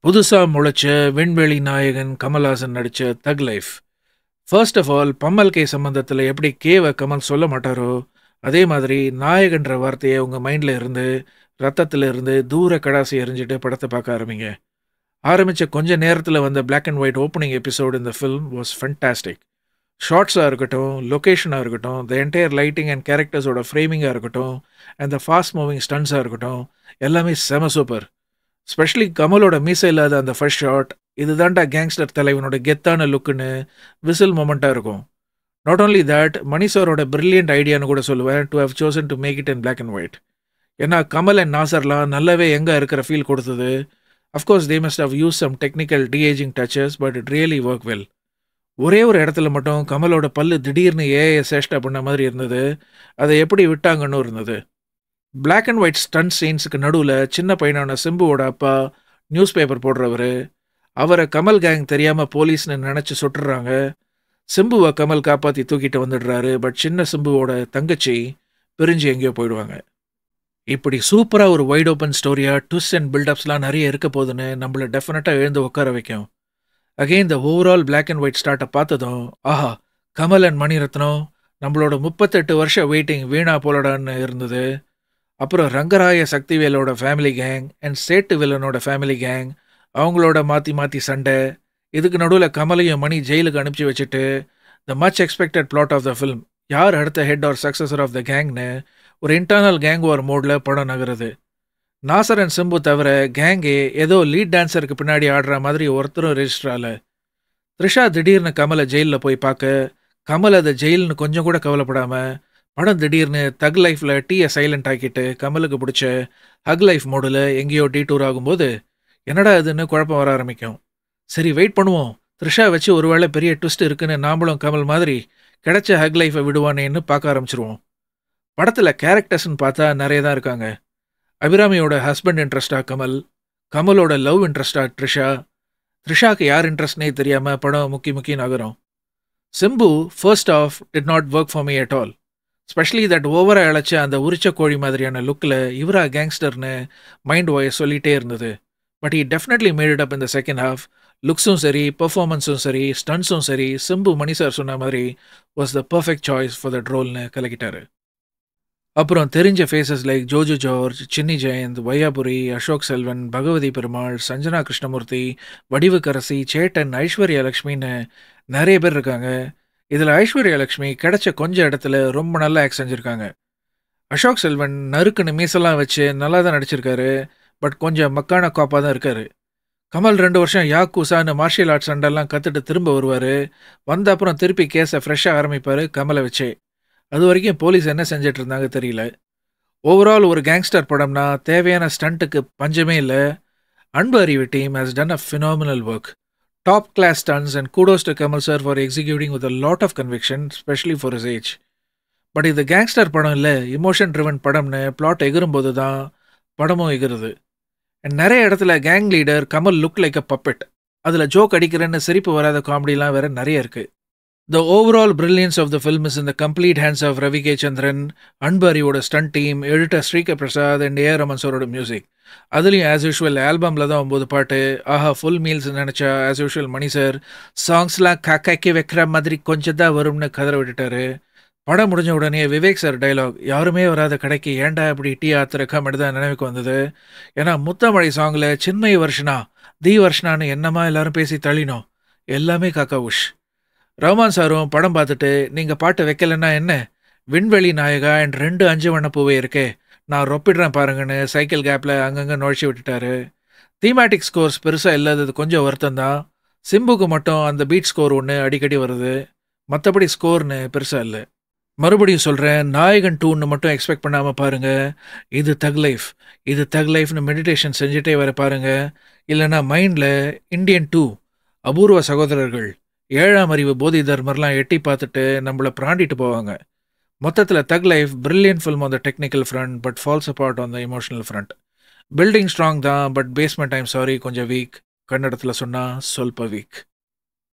புதுசா முளைச்ச விண்வெளி நாயகன் கமல்ஹாசன் நடிச்ச Thug Life. First of all Pammal K சம்பந்தத்தில் எப்படி கேவை கமல் சொல்ல மாட்டாரோ அதே மாதிரி நாயகன்ற வார்த்தையை உங்கள் மைண்டில் இருந்து ரத்தத்தில் இருந்து தூர கடாசி எறிஞ்சிட்டு படத்தை பார்க்க ஆரம்பிங்க. ஆரம்பித்த கொஞ்ச நேரத்தில் வந்த Black and white opening episode இந்த ஃபில்ம் வாஸ் ஃபென்டாஸ்டிக். ஷார்ட்ஸாக இருக்கட்டும், லொக்கேஷனாக இருக்கட்டும், த என்டையர் லைட்டிங் அண்ட் கேரக்டர்ஸோட ஃப்ரேமிங்காக இருக்கட்டும், அண்ட் த ஃபாஸ்ட் மூவிங் ஸ்டன்ஸாக இருக்கட்டும், எல்லாமே செம சூப்பர். ஸ்பெஷலி கமலோட மீசை இல்லாத அந்த ஃபர்ஸ்ட் ஷாட், இதுதான்டா கேங்ஸ்டர் தலைவனோட கெத்தான லுக்குன்னு விசில் மொமெண்ட்டாக இருக்கும். நாட் ஓன்லி தட், மணி சாரோட பிரில்லியன்ட் ஐடியான்னு கூட சொல்லுவேன் to have chosen to make it in Black and white. ஏன்னா கமல் அண்ட் நாசர்லாம் நல்லாவே எங்கே இருக்கிற ஃபீல் கொடுத்தது. Of course they must have use some technical deaging touches, but it really work well. ஒரே ஒரு இடத்துல மட்டும் கமலோட பல்லு திடீர்னு ஏஐ சேஷ்டா பண்ண மாதிரி இருந்தது. அதை எப்படி விட்டாங்கன்னு இருந்தது. Black அண்ட் ஒயிட் ஸ்டன்ட் சீன்ஸுக்கு நடுவில் சின்ன பையனான சிம்புவோட அப்பா நியூஸ் பேப்பர் போடுறவர், அவரை கமல் கேங் தெரியாமல் போலீஸ்னு நினச்சி சுட்டுறாங்க. சிம்புவை கமல் காப்பாற்றி தூக்கிட்டு வந்துடுறாரு. பட் சின்ன சிம்புவோட தங்கச்சி பிரிஞ்சு எங்கேயோ போயிடுவாங்க. இப்படி சூப்பராக ஒரு வைட் ஓப்பன் ஸ்டோரியாக ட்விஸ்ட் அண்ட் பில்டப்ஸ்லாம் நிறைய இருக்க போதுன்னு நம்மளை டெஃபினட்டாக எழுந்து உட்கார வைக்கும். Again the overall Black and white ஸ்டார்ட்டை பார்த்ததும் ஆஹா, கமல் அண்ட் மணிரத்னம் நம்மளோட 38 வருஷம் வெயிட்டிங் வீணா போலடான்னு இருந்தது. அப்புறம் ரங்கராய சக்திவேலோட ஃபேமிலி கேங் அண்ட் சேட்டு வில்லனோட ஃபேமிலி கேங், அவங்களோட மாற்றி மாற்றி சண்டை. இதுக்கு நடுவில் கமலையும் மணி ஜெயிலுக்கு அனுப்பிச்சி வச்சுட்டு the much expected plot of the film, யார் அடுத்த head or successor of the கேங்னு ஒரு இன்டர்னல் கேங் வார் மோடில் படம் நகருது. நாசர் அண்ட் சிம்பு தவிர கேங்கே ஏதோ லீட் டான்ஸருக்கு பின்னாடி ஆடுற மாதிரி ஒருத்தரும் ரெஜிஸ்டர் ஆகல. த்ரிஷா திடீர்னு கமலை ஜெயிலில் போய் பார்க்க, கமல் அதை ஜெயில்னு கொஞ்சம் கூட கவலைப்படாமல் படம் திடீர்னு தக் லைஃப்பில் டீயை சைலண்ட் ஆக்கிட்டு கமலுக்கு பிடிச்ச ஹக் லைஃப் மோடில் எங்கேயோ டீடூர் ஆகும்போது என்னடா இதுன்னு குழப்பம் வர ஆரம்பிக்கும். சரி வெயிட் பண்ணுவோம், த்ரிஷா வச்சு ஒருவேளை பெரிய ட்விஸ்ட் இருக்குன்னு நாமளும் கமல் மாதிரி கிடைச்ச ஹக் லைஃபை விடுவானேன்னு பார்க்க ஆரம்பிச்சிருவோம். படத்தில் கேரக்டர்ஸ்ன்னு பார்த்தா நிறைய தான் இருக்காங்க. அபிராமியோட ஹஸ்பண்ட் இன்ட்ரெஸ்டாக கமல், கமலோட லவ் இன்ட்ரெஸ்டாக த்ரிஷா, த்ரிஷாக்கு யார் இன்ட்ரெஸ்ட்னே தெரியாமல் படம் முக்கி நகரும். Simbu first half did not work for me at all. Specially that ஓவராக அழைச்ச அந்த உரிச்ச கோழி மாதிரியான லுக்கில் இவரா கேங்ஸ்டர்னு மைண்ட் வாய்ஸ் சொல்லிகிட்டே இருந்தது. But he definitely made it up இந்த செகண்ட் ஹாஃப். லுக்ஸும் சரி, பெர்ஃபார்மன்ஸும் சரி, ஸ்டன்ஸும் சரி, சிம்பு மணி சார் சொன்ன மாதிரி was the perfect choice for that ரோல்னு கலக்கிட்டாரு. அப்புறம் தெரிஞ்ச ஃபேஸஸ் லைக் ஜோஜு ஜார்ஜ், சின்னி ஜெயந்த், வையாபுரி, அசோக் செல்வன், பகவதி பெருமாள், சஞ்சனா கிருஷ்ணமூர்த்தி, வடிவுக்கரசி, சேட்டன், ஐஸ்வர்யா லக்ஷ்மின்னு நிறைய பேர் இருக்காங்க. இதில் ஐஸ்வர்யா லக்ஷ்மி கிடைச்ச கொஞ்சம் இடத்துல ரொம்ப நல்லா ஆக்ட் செஞ்சுருக்காங்க. அசோக் செல்வன் நறுக்குன்னு மீசெல்லாம் வச்சு நல்லா தான் நடிச்சிருக்காரு. பட் கொஞ்சம் மக்கான காப்பாக தான் இருக்கார். கமல் 2 வருஷம் யாக்கூசான்னு மார்ஷியல் ஆர்ட்ஸ் சண்டெல்லாம் கற்றுட்டு திரும்ப வருவார். வந்த அப்புறம் திருப்பி கேஸை ஃப்ரெஷ்ஷாக ஆரம்பிப்பார் கமலை வச்சே. அது வரைக்கும் போலீஸ் என்ன செஞ்சிட்டு இருந்தாங்க தெரியல. ஓவரால் ஒரு கேங்ஸ்டர் படம்னா தேவையான ஸ்டண்ட்டுக்கு பஞ்சமே இல்லை. Anbu Arivu team has done a phenomenal work. Top class stunts and kudos to Kamal sir for executing with a lot of conviction, specially for his age. But இது கேங்ஸ்டர் படம் இல்லை, இமோஷன் ட்ரிவன் படம்னு பிளாட் எகிரும்போது தான் படமும் எகிருது. அண்ட் நிறைய இடத்துல gang leader Kamal look like a puppet. அதில் ஜோக் அடிக்கிறேன்னு சிரிப்பு வராத காமெடிலாம் வேறு நிறைய இருக்குது. The overall brilliance of the film is in the complete hands of Ravi K. Chandran, Anbu அறிவோட stunt team, editor Sreekar Prasad and AR Rahman சாரோட மியூசிக். அதுலேயும் ஆஸ் யூஷுவல் ஆல்பமில் தான் 9 பாட்டு. ஆஹா, ஃபுல் மீல்ஸ் நினச்சா ஆஸ் யூஷுவல் மணி சார் சாங்ஸ்லாம் காக்காக்கி வைக்கிற மாதிரி கொஞ்சம் தான் வரும்னு கதற விட்டுட்டாரு. படம் முடிஞ்ச உடனே விவேக் சார் டைலாக், யாருமே வராத கடைக்கு ஏன்டா இப்படி டீ ஆத்துற காமெடி தான் நினைவுக்கு வந்தது. ஏன்னா முத்தமழை சாங்கில் சின்மயி வருஷனா தி வருஷனான்னு என்னமா எல்லாரும் பேசி தள்ளினோம். எல்லாமே காக்கா உஷ். ரஹ்மான் சாரும் படம் பார்த்துட்டு நீங்கள் பாட்டு வைக்கலைன்னா என்ன, விண்வெளி நாயகா அண்ட் 2 5 வண்ண பூவே இருக்கே, நான் ரொப்பிடுறேன் பாருங்கன்னு சைக்கிள் கேப்பில் அங்கங்கே நுழைச்சி விட்டுட்டாரு. தீமேட்டிக் ஸ்கோர்ஸ் பெருசாக இல்லாதது கொஞ்சம் வருத்தம் தான். சிம்புக்கு மட்டும் அந்த பீட் ஸ்கோர் ஒன்று அடிக்கடி வருது. மற்றபடி ஸ்கோர்னு பெருசாக இல்லை. மறுபடியும் சொல்கிறேன், நாயகன் 2ன்னு மட்டும் எக்ஸ்பெக்ட் பண்ணாமல் பாருங்கள். இது தக் லைஃப், இது தக் லைஃப்னு மெடிடேஷன் செஞ்சுட்டே வர பாருங்கள். இல்லைனா மைண்டில் இந்தியன் 2, அபூர்வ சகோதரர்கள், 7ஆம் அறிவு போதி தர்மர்லாம் எட்டி பார்த்துட்டு நம்மளை பிராண்டிட்டு போவாங்க. மொத்தத்தில் Thug Life brilliant film on the technical front, but falls apart on the emotional front. Building strong தான், பட் பேஸ்மெண்ட் ஐம் சாரி கொஞ்சம் வீக். கன்னடத்தில் சொன்னால் சொல்ப வீக்.